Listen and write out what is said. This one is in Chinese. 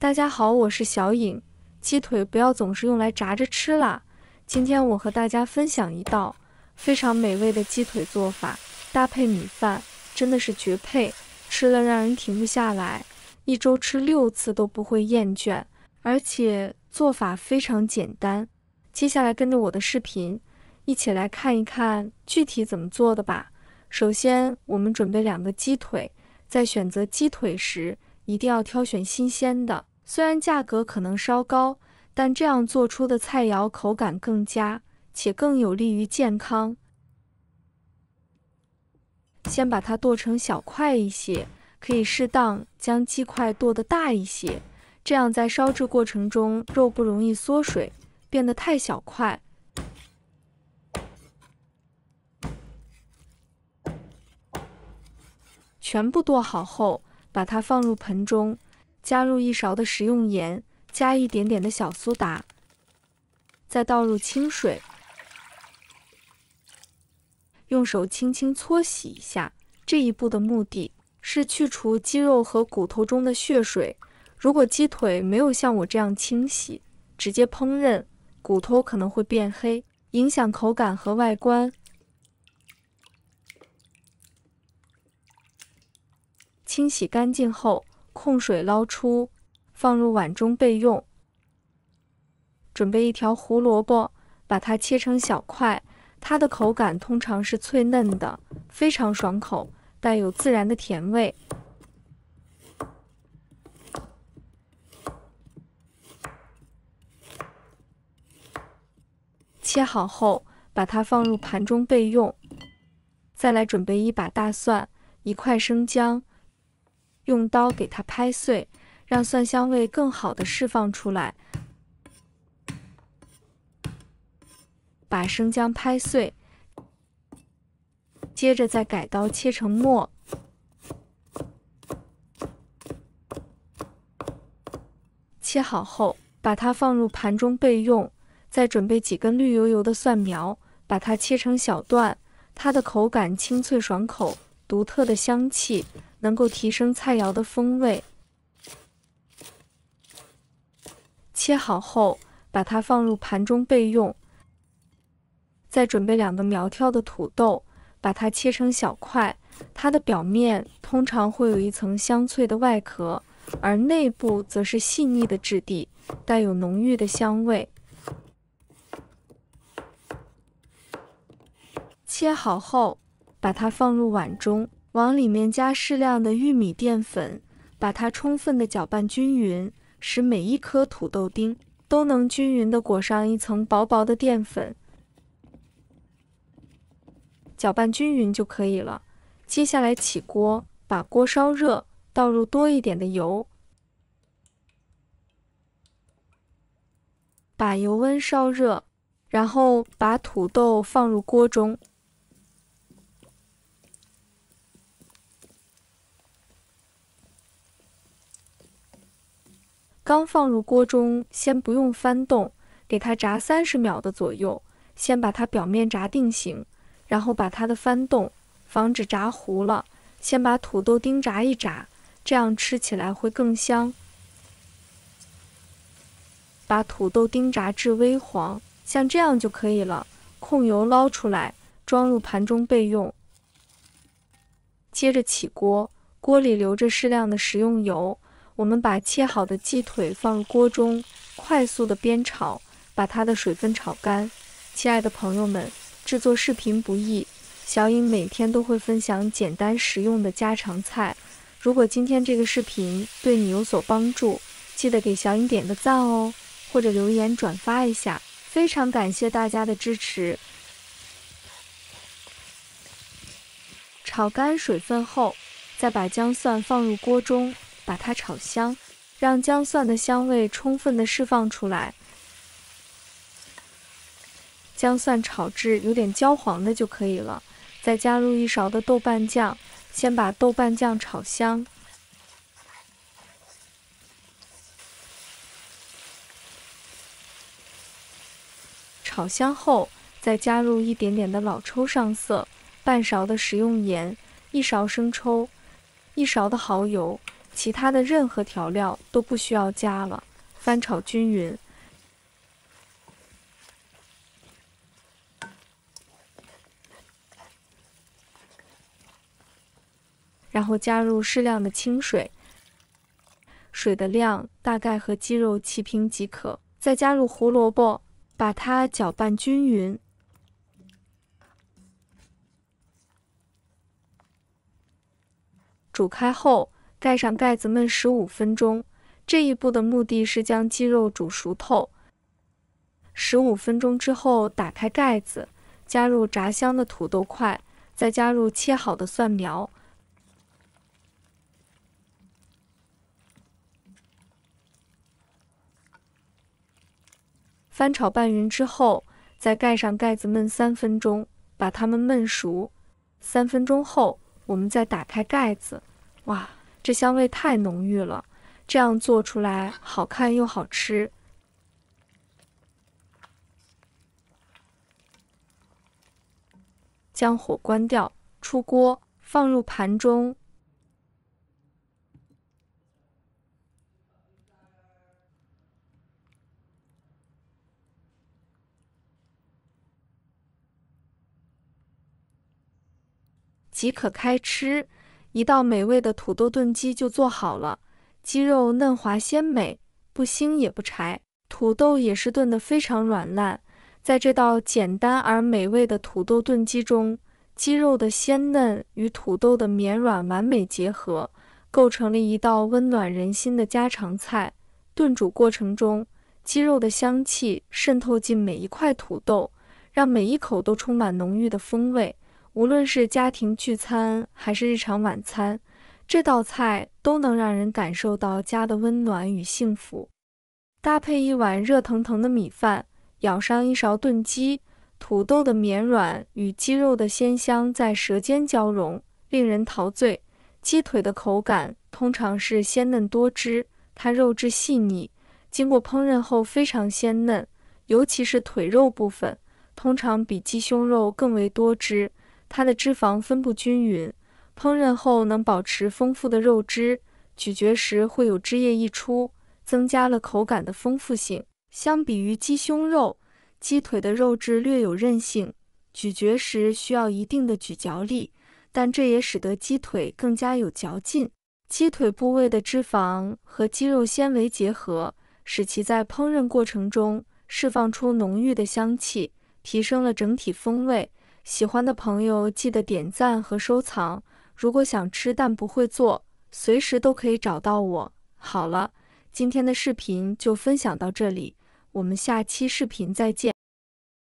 大家好，我是小颖。鸡腿不要总是用来炸着吃啦。今天我和大家分享一道非常美味的鸡腿做法，搭配米饭真的是绝配，吃了让人停不下来，一周吃6次都不会厌倦，而且做法非常简单。接下来跟着我的视频，一起来看一看具体怎么做的吧。首先，我们准备2个鸡腿，在选择鸡腿时，一定要挑选新鲜的。虽然价格可能稍高，但这样做出的菜肴口感更佳，且更有利于健康。先把它剁成小块一些，可以适当将鸡块剁得大一些，这样在烧制过程中肉不容易缩水，变得太小块。全部剁好后，把它放入盆中，加入1勺的食用盐，加一点点的小苏打，再倒入清水，用手轻轻搓洗一下。这一步的目的是去除鸡肉和骨头中的血水。如果鸡腿没有像我这样清洗，直接烹饪，骨头可能会变黑，影响口感和外观。清洗干净后，控水捞出，放入碗中备用。准备1条胡萝卜，把它切成小块，它的口感通常是脆嫩的，非常爽口，带有自然的甜味。切好后，把它放入盘中备用。再来准备1把大蒜，1块生姜，用刀给它拍碎，让蒜香味更好的释放出来。把生姜拍碎，接着再改刀切成末。切好后，把它放入盘中备用。再准备几根绿油油的蒜苗，把它切成小段，它的口感清脆爽口，独特的香气能够提升菜肴的风味。切好后，把它放入盘中备用。再准备2个苗条的土豆，把它切成小块，它的表面通常会有一层香脆的外壳，而内部则是细腻的质地，带有浓郁的香味。切好后，把它放入碗中，往里面加适量的玉米淀粉，把它充分的搅拌均匀，使每1颗土豆丁都能均匀地裹上一层薄薄的淀粉。搅拌均匀就可以了。接下来起锅，把锅烧热，倒入多一点的油，把油温烧热，然后把土豆放入锅中。刚放入锅中，先不用翻动，给它炸30秒的左右，先把它表面炸定型，然后把它的翻动，防止炸糊了。先把土豆丁炸一炸，这样吃起来会更香。把土豆丁炸至微黄，像这样就可以了。控油捞出来，装入盘中备用。接着起锅，锅里留着适量的食用油。我们把切好的鸡腿放入锅中，快速的煸炒，把它的水分炒干。亲爱的朋友们，制作视频不易，小颖每天都会分享简单实用的家常菜。如果今天这个视频对你有所帮助，记得给小颖点个赞哦，或者留言转发一下，非常感谢大家的支持。炒干水分后，再把姜蒜放入锅中，把它炒香，让姜蒜的香味充分的释放出来。姜蒜炒至有点焦黄的就可以了，再加入1勺的豆瓣酱，先把豆瓣酱炒香。炒香后，再加入一点点的老抽上色，半勺的食用盐，1勺生抽，1勺的蚝油，其他的任何调料都不需要加了，翻炒均匀。然后加入适量的清水，水的量大概和鸡肉齐平即可。再加入胡萝卜，把它搅拌均匀。煮开后，盖上盖子焖15分钟。这一步的目的是将鸡肉煮熟透。15分钟之后，打开盖子，加入炸香的土豆块，再加入切好的蒜苗。翻炒拌匀之后，再盖上盖子焖3分钟，把它们焖熟。3分钟后，我们再打开盖子。哇，这香味太浓郁了，这样做出来好看又好吃。将火关掉，出锅，放入盘中。即可开吃，一道美味的土豆炖鸡就做好了。鸡肉嫩滑鲜美，不腥也不柴，土豆也是炖得非常软烂。在这道简单而美味的土豆炖鸡中，鸡肉的鲜嫩与土豆的绵软完美结合，构成了一道温暖人心的家常菜。炖煮过程中，鸡肉的香气渗透进每一块土豆，让每一口都充满浓郁的风味。无论是家庭聚餐还是日常晚餐，这道菜都能让人感受到家的温暖与幸福。搭配一碗热腾腾的米饭，舀上一勺炖鸡，土豆的绵软与鸡肉的鲜香在舌尖交融，令人陶醉。鸡腿的口感通常是鲜嫩多汁，它肉质细腻，经过烹饪后非常鲜嫩，尤其是腿肉部分，通常比鸡胸肉更为多汁。它的脂肪分布均匀，烹饪后能保持丰富的肉汁，咀嚼时会有汁液溢出，增加了口感的丰富性。相比于鸡胸肉，鸡腿的肉质略有韧性，咀嚼时需要一定的咀嚼力，但这也使得鸡腿更加有嚼劲。鸡腿部位的脂肪和鸡肉纤维结合，使其在烹饪过程中释放出浓郁的香气，提升了整体风味。喜欢的朋友记得点赞和收藏。如果想吃但不会做，随时都可以找到我。好了，今天的视频就分享到这里，我们下期视频再见。